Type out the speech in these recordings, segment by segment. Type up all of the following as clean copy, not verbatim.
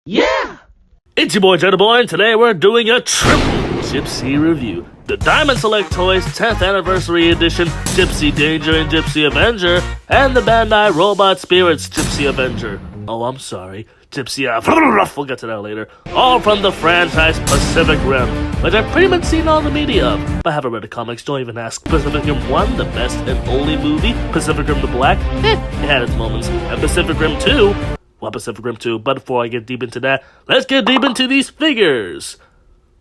Yeah! It's your boy Jetaboy, and today we're doing a triple Gipsy review. The Diamond Select Toys 10th Anniversary Edition Gipsy Danger and Gipsy Avenger, and the Bandai Robot Spirits Gipsy Avenger. Oh, I'm sorry. Gipsy we'll get to that later. All from the franchise Pacific Rim, which I've pretty much seen all the media of, but I haven't read the comics, don't even ask. Pacific Rim 1, the best and only movie. Pacific Rim the Black, it had its moments. And Pacific Rim 2, well, Pacific Rim 2, but before I get deep into that, let's get deep into these figures.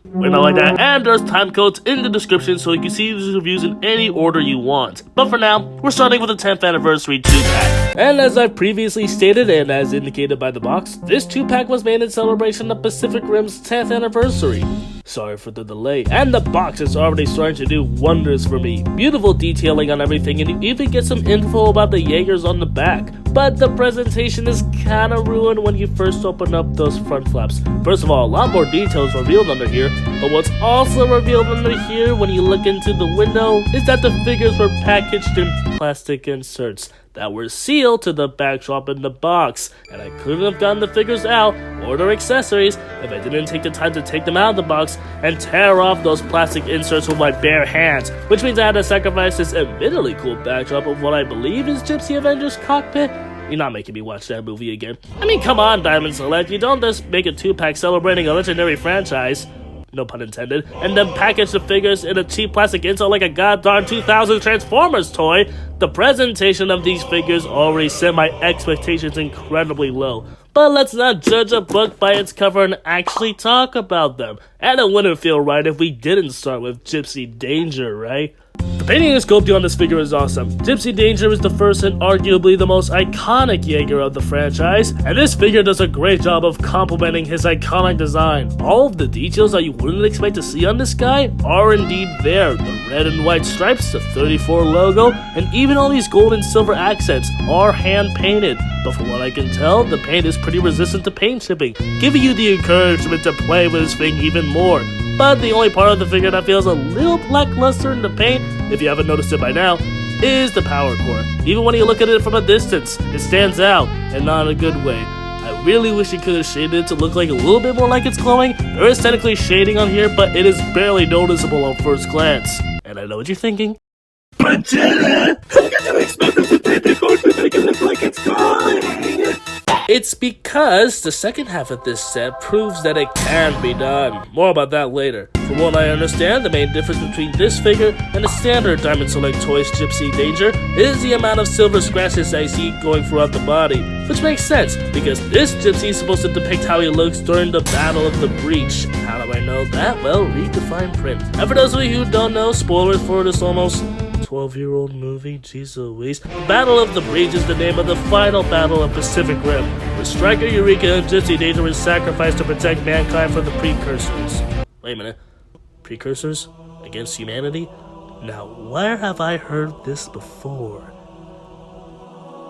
We're not like that, and there's time codes in the description so you can see these reviews in any order you want. But for now, we're starting with the 10th Anniversary 2-pack. And as I previously stated, and as indicated by the box, this 2-pack was made in celebration of Pacific Rim's 10th anniversary. Sorry for the delay. And the box is already starting to do wonders for me. Beautiful detailing on everything, and you even get some info about the Jaegers on the back. But the presentation is kinda ruined when you first open up those front flaps. First of all, a lot more details revealed under here, but what's also revealed under here when you look into the window is that the figures were packaged in plastic inserts that were sealed to the backdrop in the box, and I couldn't have gotten the figures out or their accessories if I didn't take the time to take them out of the box and tear off those plastic inserts with my bare hands, which means I had to sacrifice this admittedly cool backdrop of what I believe is Gipsy Avenger's cockpit. You're not making me watch that movie again. I mean, come on, Diamond Select, you don't just make a 2-pack celebrating a legendary franchise, no pun intended, and then package the figures in a cheap plastic insert like a goddamn 2000 Transformers toy. The presentation of these figures already set my expectations incredibly low. But let's not judge a book by its cover and actually talk about them. And it wouldn't feel right if we didn't start with Gipsy Danger, right? The painting and sculpting on this figure is awesome. Gipsy Danger is the first and arguably the most iconic Jaeger of the franchise, and this figure does a great job of complementing his iconic design. All of the details that you wouldn't expect to see on this guy are indeed there. The red and white stripes, the 34 logo, and even all these gold and silver accents are hand painted. But from what I can tell, the paint is pretty resistant to paint chipping, giving you the encouragement to play with this thing even more. But the only part of the figure that feels a little lackluster in the paint, if you haven't noticed it by now, is the power core. Even when you look at it from a distance, it stands out, and not in a good way. I really wish you could have shaded it to look like a little bit more like it's glowing. There is technically shading on here, but it is barely noticeable on first glance. And I know what you're thinking. But Jenna, how can you expect them to paint the core to make it look like it's glowing? It's because the second half of this set proves that it can be done. More about that later. From what I understand, the main difference between this figure and the standard Diamond Select Toys Gipsy Danger is the amount of silver scratches I see going throughout the body, which makes sense because this Gipsy is supposed to depict how he looks during the Battle of the Breach. How do I know that? Well, read the fine print. And for those of you who don't know, spoilers for this almost 12-year-old movie, jeez Louise. Battle of the Breach is the name of the final battle of Pacific Rim, where Striker, Eureka, and Gipsy Danger were sacrificed to protect mankind from the precursors. Wait a minute. Precursors? Against humanity? Now, where have I heard this before?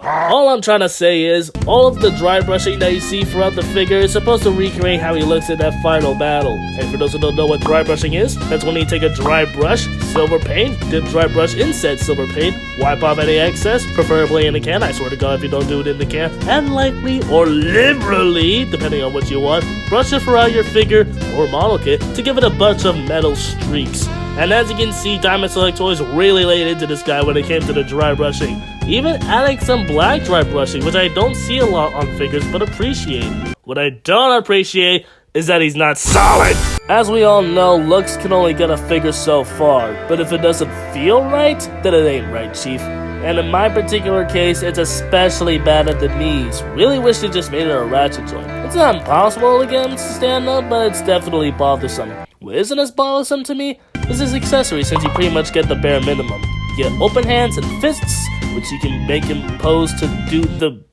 All I'm trying to say is, all of the dry brushing that you see throughout the figure is supposed to recreate how he looks in that final battle. And for those who don't know what dry brushing is, that's when you take a dry brush, silver paint, dip dry brush in said silver paint, wipe off any excess, preferably in the can, I swear to God if you don't do it in the can, and lightly or liberally, depending on what you want, brush it throughout your figure or model kit to give it a bunch of metal streaks. And as you can see, Diamond Select Toys really laid into this guy when it came to the dry brushing. Even adding some black dry brushing, which I don't see a lot on figures, but appreciate. What I don't appreciate is that he's not solid. As we all know, looks can only get a figure so far, but if it doesn't feel right, then it ain't right, Chief. And in my particular case, it's especially bad at the knees. Really wish they just made it a ratchet joint. It's not impossible to get him to stand up, but it's definitely bothersome. What isn't as bothersome to me is his accessory, since you pretty much get the bare minimum. You get open hands and fists, which you can make him pose to do the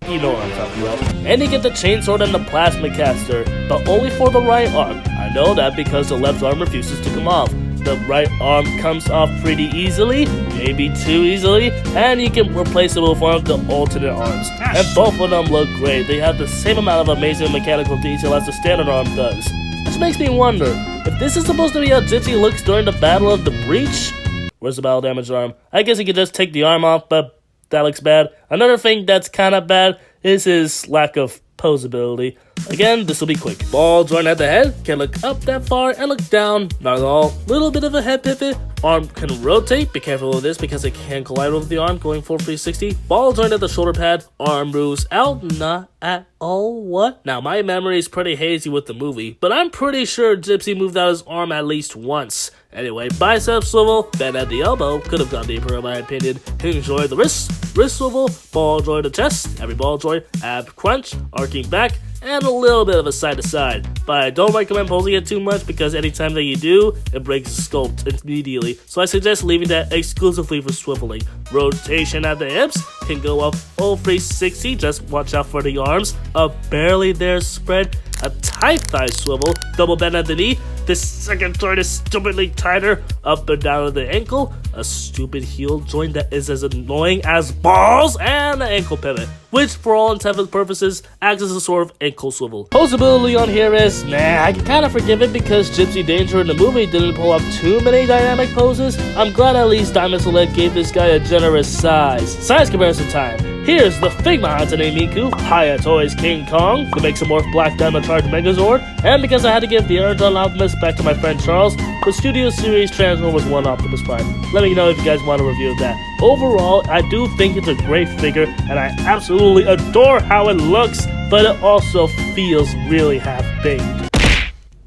you know what I'm talking about. And you get the chainsword and the plasma caster, but only for the right arm. I know that because the left arm refuses to come off. The right arm comes off pretty easily, maybe too easily, and you can replace it with one of the alternate arms. And both of them look great. They have the same amount of amazing mechanical detail as the standard arm does. Which makes me wonder, if this is supposed to be how Gipsy looks during the Battle of the Breach, where's the battle damage arm? I guess you could just take the arm off, but that looks bad. Another thing that's kind of bad is his lack of Posability. Again, this will be quick. Ball joint at the head, can look up that far and look down, not at all. Little bit of a head pivot. Arm can rotate, be careful with this because it can collide with the arm going for 360. Ball joint at the shoulder pad, arm moves out, not at all. What? Now my memory is pretty hazy with the movie, but I'm pretty sure Gipsy moved out his arm at least once. Anyway, bicep swivel, bend at the elbow, could have gone deeper in my opinion. Enjoy the wrist swivel, ball joint to chest, every ball joint, ab crunch, arcing back, and a little bit of a side to side. But I don't recommend posing it too much because anytime that you do, it breaks the sculpt immediately. So I suggest leaving that exclusively for swiveling. Rotation at the hips can go up full 360, just watch out for the arms. A barely there spread, a tight thigh swivel, double bend at the knee. This second joint is stupidly tighter, up and down at the ankle, a stupid heel joint that is as annoying as balls, and an ankle pivot, which for all intents and purposes acts as a sort of ankle swivel. Posability on here is, I can kind of forgive it because Gipsy Danger in the movie didn't pull off too many dynamic poses. I'm glad at least Diamond Select gave this guy a generous size. Size comparison time. Here's the Figma Hatsune Miku, hiatus King Kong, the Make Some Morph Black Diamond Charge Megazord, and because I had to give the Energon Optimus back to my friend Charles, the Studio Series Transformers 1 Optimus Prime. Let me know if you guys want a review of that. Overall, I do think it's a great figure, and I absolutely adore how it looks, but it also feels really half-baked.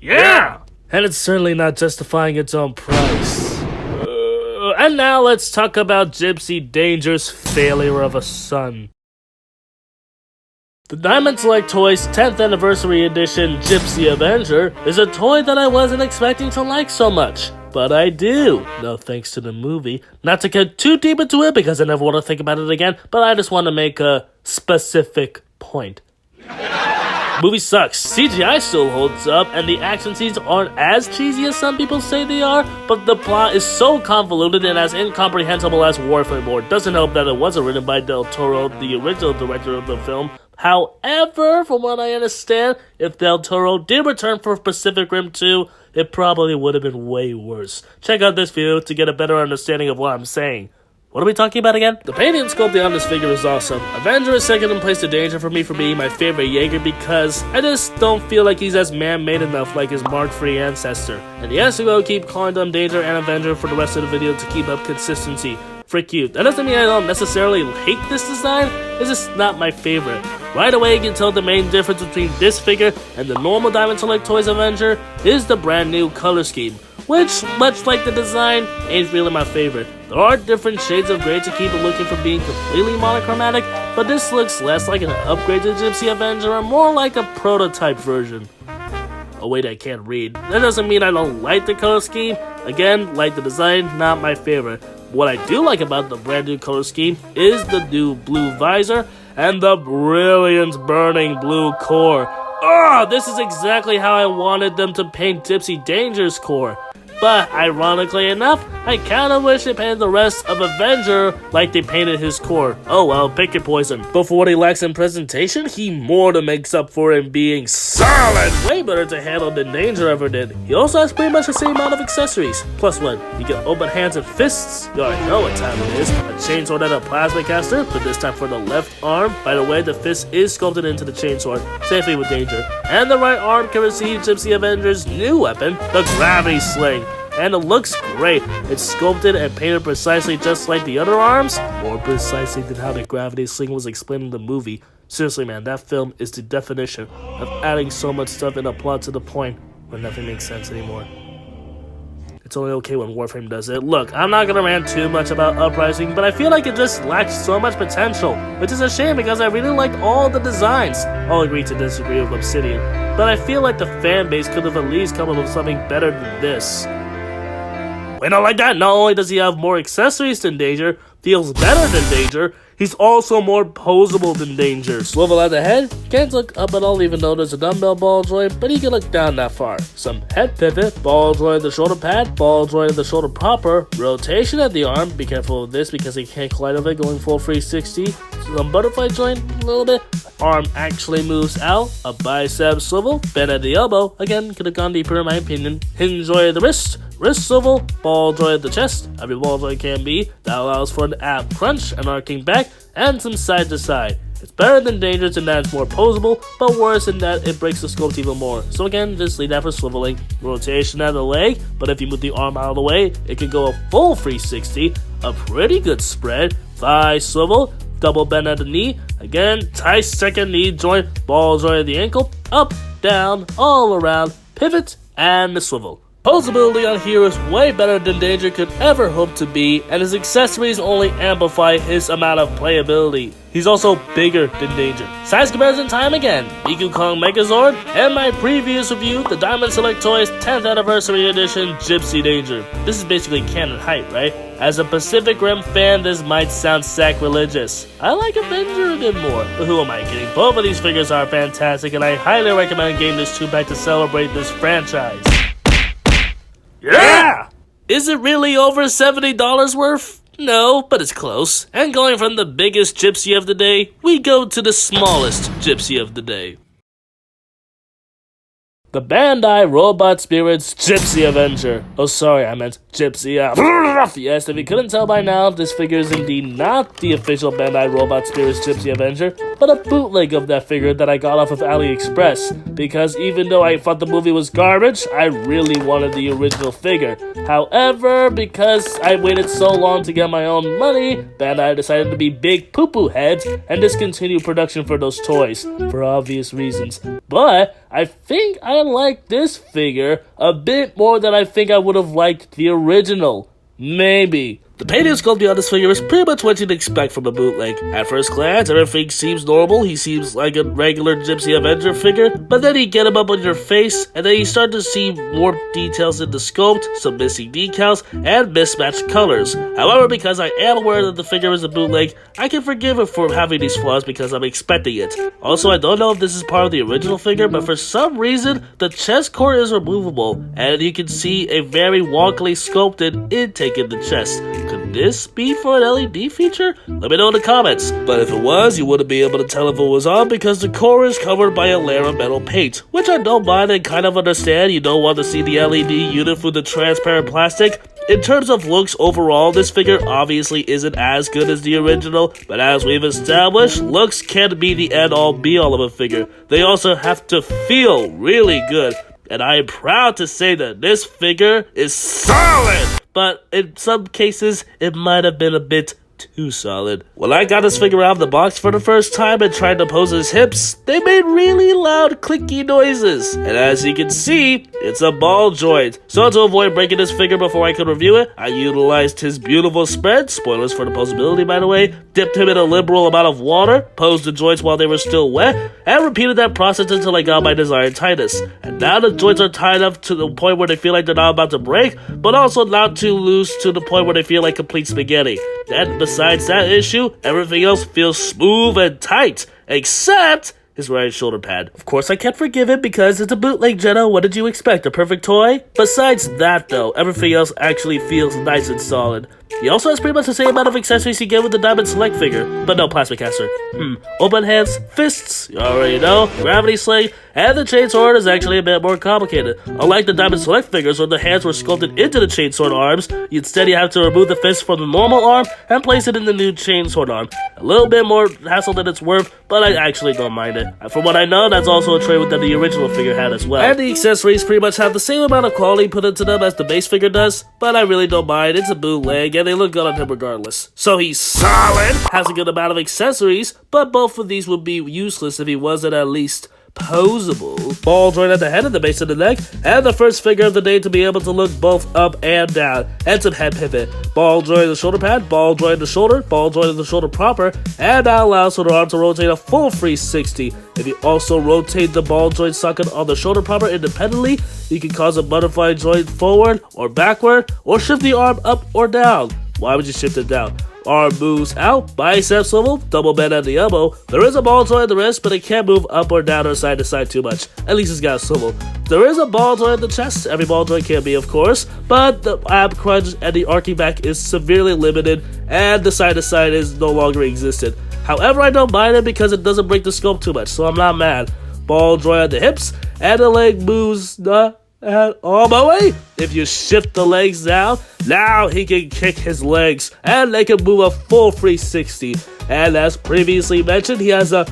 Yeah! And it's certainly not justifying its own price. And now let's talk about Gipsy Danger's failure of a son. The Diamond Select Toys 10th Anniversary Edition Gipsy Avenger is a toy that I wasn't expecting to like so much. But I do, no thanks to the movie. Not to get too deep into it because I never want to think about it again, but I just want to make a specific point. Movie sucks. CGI still holds up, and the action scenes aren't as cheesy as some people say they are, but the plot is so convoluted and as incomprehensible as Warframe War. Doesn't help that it wasn't written by Del Toro, the original director of the film. However, from what I understand, if Del Toro did return for Pacific Rim 2, it probably would have been way worse. Check out this video to get a better understanding of what I'm saying. What are we talking about again? The painting and sculpting on this figure is awesome. Avenger is second in place to Danger for me for being my favorite Jaeger because I just don't feel like he's as man-made enough like his Mark III ancestor. And yes, we will keep calling them Danger and Avenger for the rest of the video to keep up consistency. Frick you. That doesn't mean I don't necessarily hate this design, it's just not my favorite. Right away you can tell the main difference between this figure and the normal Diamond Select Toys Avenger is the brand new color scheme, which, much like the design, ain't really my favorite. There are different shades of gray to keep it looking from being completely monochromatic, but this looks less like an upgrade to Gipsy Avenger and more like a prototype version. Oh wait, I can't read. That doesn't mean I don't like the color scheme. Again, like the design, not my favorite. What I do like about the brand new color scheme is the new blue visor and the brilliant burning blue core. This is exactly how I wanted them to paint Gipsy Danger's core. But ironically enough, I kinda wish they painted the rest of Avenger like they painted his core. Oh well, pick your poison. But for what he lacks in presentation, he more than makes up for in being solid. Way better to handle than Danger ever did. He also has pretty much the same amount of accessories. Plus one, you get open hands and fists. You already know what time it is. A chainsaw and a plasma caster, but this time for the left arm. By the way, the fist is sculpted into the chainsaw, safely with Danger. And the right arm can receive Gipsy Avenger's new weapon, the gravity sling. And it looks great. It's sculpted and painted precisely just like the other arms, more precisely than how the gravity sling was explained in the movie. Seriously man, that film is the definition of adding so much stuff in a plot to the point where nothing makes sense anymore. It's only okay when Warframe does it. Look, I'm not gonna rant too much about Uprising, but I feel like it just lacks so much potential, which is a shame because I really liked all the designs. I'll agree to disagree with Obsidian, but I feel like the fan base could have at least come up with something better than this. Wait, not like that. Not only does he have more accessories than Danger, feels better than Danger, he's also more posable than Danger. Swivel at the head, can't look up at all even though there's a dumbbell ball joint, but he can look down that far. Some head pivot, ball joint at the shoulder pad, ball joint at the shoulder proper, rotation at the arm, be careful with this because he can't collide with it going full 360, some butterfly joint a little bit, arm actually moves out, a bicep swivel, bend at the elbow, again could have gone deeper in my opinion, hinge joint at the wrist swivel, ball joint at the chest, every ball joint can be, that allows for an ab crunch, an arcing back, and some side to side. It's better than Danger's in that it's more posable, but worse in that it breaks the sculpt even more. So again, just leave that for swiveling. Rotation out of the leg, but if you move the arm out of the way, it can go a full 360, a pretty good spread, thigh swivel, double bend at the knee, again, tight second knee joint, ball joint at the ankle, up, down, all around, pivot, and the swivel. Posability on here is way better than Danger could ever hope to be, and his accessories only amplify his amount of playability. He's also bigger than Danger. Size comparison time again. Miku Kong Megazord, and my previous review, the Diamond Select Toys 10th Anniversary Edition Gipsy Danger. This is basically canon height, right? As a Pacific Rim fan, this might sound sacrilegious. I like Avenger a bit more, but who am I kidding? Both of these figures are fantastic, and I highly recommend getting this 2-pack to celebrate this franchise. Yeah! Is it really over $70 worth? No, but it's close. And going from the biggest Gypsy of the day, we go to the smallest Gypsy of the day. The Bandai Robot Spirits Gipsy Avenger. Oh, sorry, I meant Gypsy. Yes, if you couldn't tell by now, this figure is indeed not the official Bandai Robot Spirits Gipsy Avenger, but a bootleg of that figure that I got off of AliExpress. Because even though I thought the movie was garbage, I really wanted the original figure. However, because I waited so long to get my own money, Bandai decided to be big poo-poo heads and discontinue production for those toys, for obvious reasons. But I think I like this figure a bit more than I think I would have liked the original. Maybe. The painting sculpting on this figure is pretty much what you'd expect from a bootleg. At first glance, everything seems normal. He seems like a regular Gipsy Avenger figure, but then you get him up on your face, and then you start to see more details in the sculpt, some missing decals, and mismatched colors. However, because I am aware that the figure is a bootleg, I can forgive it for having these flaws because I'm expecting it. Also, I don't know if this is part of the original figure, but for some reason, the chest core is removable, and you can see a very wonkily sculpted intake in the chest. Could this be for an LED feature? Let me know in the comments. But if it was, you wouldn't be able to tell if it was on because the core is covered by a layer of metal paint, which I don't mind and kind of understand. You don't want to see the LED unit through the transparent plastic. In terms of looks overall, this figure obviously isn't as good as the original, but as we've established, looks can't be the end-all be-all of a figure. They also have to feel really good. And I am proud to say that this figure is solid! But in some cases, it might have been a bit too solid. When I got this figure out of the box for the first time and tried to pose his hips, they made really loud clicky noises. And as you can see, it's a ball joint. So to avoid breaking this figure before I could review it, I utilized his beautiful spread, spoilers for the posability by the way, dipped him in a liberal amount of water, posed the joints while they were still wet, and repeated that process until I got my desired tightness. And now the joints are tied up to the point where they feel like they're not about to break, but also not too loose to the point where they feel like complete spaghetti. And besides that issue, everything else feels smooth and tight, except his right shoulder pad. Of course, I can't forgive it because it's a bootleg Jetta. What did you expect? A perfect toy? Besides that, though, everything else actually feels nice and solid. He also has pretty much the same amount of accessories you get with the Diamond Select figure, but no plastic caster. Open hands, fists, you already know, gravity sling, and the chainsword is actually a bit more complicated. Unlike the Diamond Select figures where the hands were sculpted into the chainsword arms, instead you have to remove the fist from the normal arm and place it in the new chainsword arm. A little bit more hassle than it's worth, but I actually don't mind it. From what I know, that's also a trait that the original figure had as well. And the accessories pretty much have the same amount of quality put into them as the base figure does, but I really don't mind. It's a bootleg, and they look good on him regardless. So he's solid, has a good amount of accessories, but both of these would be useless if he wasn't at least posable. Ball joint at the head and the base of the neck, and the first figure of the day to be able to look both up and down, and some head pivot. Ball joint in the shoulder pad, ball joint in the shoulder, ball joint in the shoulder proper, and that allows for the arm to rotate a full 360. If you also rotate the ball joint socket on the shoulder proper independently, you can cause a butterfly joint forward or backward, or shift the arm up or down. Why would you shift it down? Arm moves out, bicep swivel, double bend at the elbow. There is a ball joint at the wrist, but it can't move up or down or side to side too much. At least it's got a swivel. There is a ball joint at the chest. Every ball joint can be, of course, but the ab crunch and the arcing back is severely limited, and the side to side is no longer existent. However, I don't mind it because it doesn't break the sculpt too much, so I'm not mad. Ball joint at the hips, and the leg moves And oh my way, if you shift the legs down, now he can kick his legs and they can move a full 360. And as previously mentioned, he has a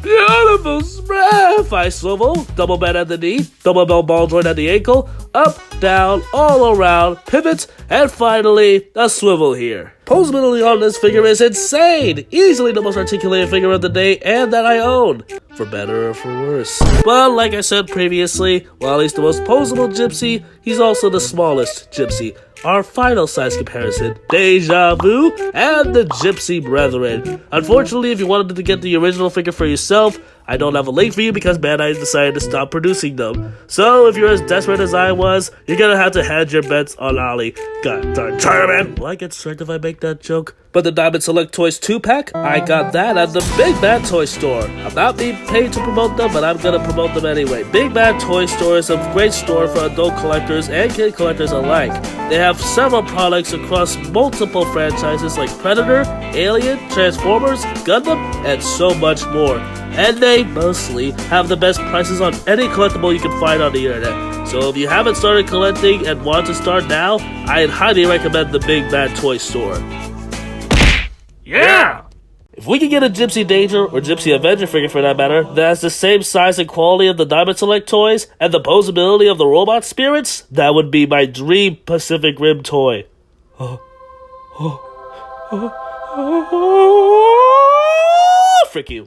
beautiful spread. 5 swivel, double bend at the knee, double ball joint at the ankle, up, down, all around, pivots, and finally a swivel here. Posability on this figure is insane! Easily the most articulated figure of the day and that I own. For better or for worse. But like I said previously, while he's the most posable Gypsy, he's also the smallest Gypsy. Our final size comparison, Deja Vu and the Gypsy Brethren. Unfortunately, if you wanted to get the original figure for yourself, I don't have a link for you because Bandai decided to stop producing them. So if you're as desperate as I was, you're gonna have to hedge your bets on Ali. God darn man. Will I get striked if I make that joke? But the Diamond Select Toys 2-pack, I got that at the Big Bad Toy Store. I'm not being paid to promote them, but I'm gonna promote them anyway. Big Bad Toy Store is a great store for adult collectors and kid collectors alike. They have several products across multiple franchises like Predator, Alien, Transformers, Gundam, and so much more. And they mostly have the best prices on any collectible you can find on the internet. So if you haven't started collecting and want to start now, I'd highly recommend the Big Bad Toy Store. Yeah! If we could get a Gipsy Danger or Gipsy Avenger figure for that matter that has the same size and quality of the Diamond Select toys and the posability of the robot spirits, that would be my dream Pacific Rim toy. Frick you.